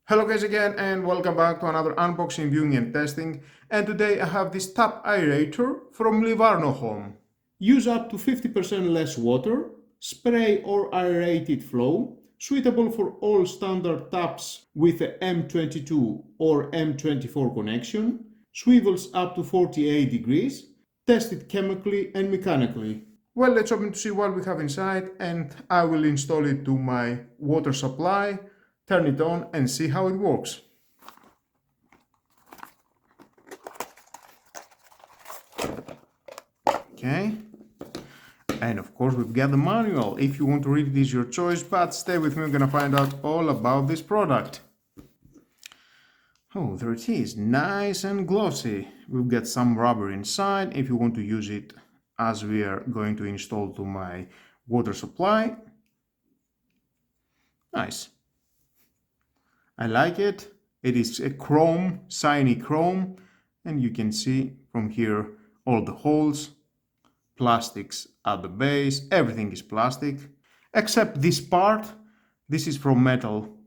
Hello guys again and welcome back to another unboxing, viewing and testing. And today I have this tap aerator from Livarno home. Use up to 50% less water, spray or aerated flow, suitable for all standard taps with a M22 or M24 connection, swivels up to 48 degrees, tested chemically and mechanically. Well, let's open to see what we have inside, and I will install it to my water supply, turn it on and see how it works. Okay, and of course we've got the manual. If you want to read it, is your choice, but stay with me, we're gonna find out all about this product. Oh, there it is, nice and glossy. We've got some rubber inside if you want to use it as we are going to install to my water supply. Nice. I like it. It is a chrome, shiny chrome, and you can see from here all the holes, plastics at the base, everything is plastic, except this part. This is from metal.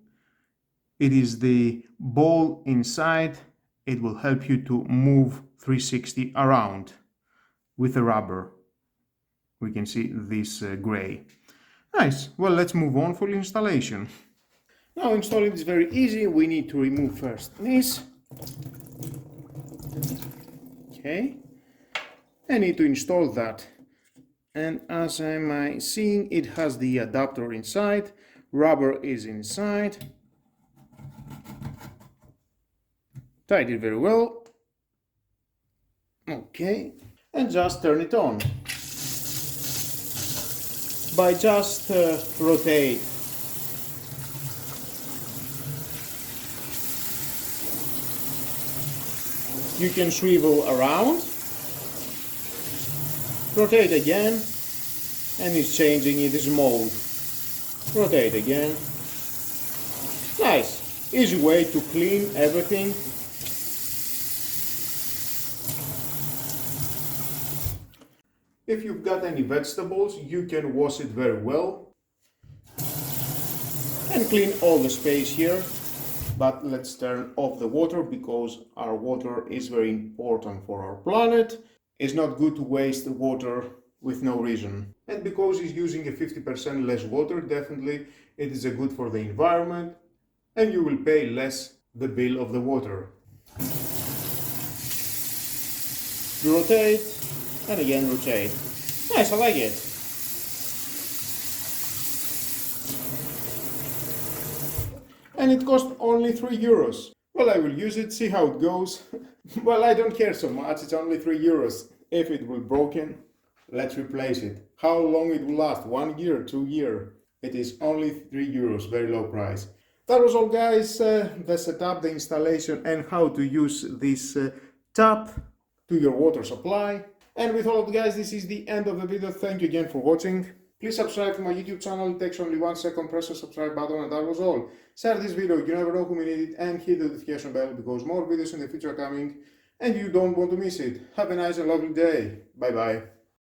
It is the ball inside. It will help you to move 360 around with the rubber. We can see this gray. Nice. Well, let's move on for installation. Now installing is very easy. We need to remove first this. Okay. I need to install that. And as I'm seeing, it has the adapter inside. Rubber is inside. Tied it very well. Okay. And just turn it on. By just rotate. You can swivel around, rotate again, and it's changing its mode. Rotate again. Nice, easy way to clean everything. If you've got any vegetables, you can wash it very well and clean all the space here. But let's turn off the water because our water is very important for our planet. It's not good to waste water with no reason. And because it's using a 50% less water, definitely it is a good for the environment, and you will pay less the bill of the water. You rotate and again rotate. Nice, I like it. And it cost only €3. Well, I will use it, see how it goes. Well, I don't care so much, it's only €3. If it will broken, let's replace it. How long it will last? 1 year, 2 years? It is only €3, very low price. That was all guys, the setup, the installation and how to use this tap to your water supply. And with all of you guys, this is the end of the video. Thank you again for watching. Please subscribe to my YouTube channel. It takes only 1 second. Press the subscribe button and that was all. Share this video, you never know who may need it, and hit the notification bell because more videos in the future are coming and you don't want to miss it. Have a nice and lovely day. Bye bye.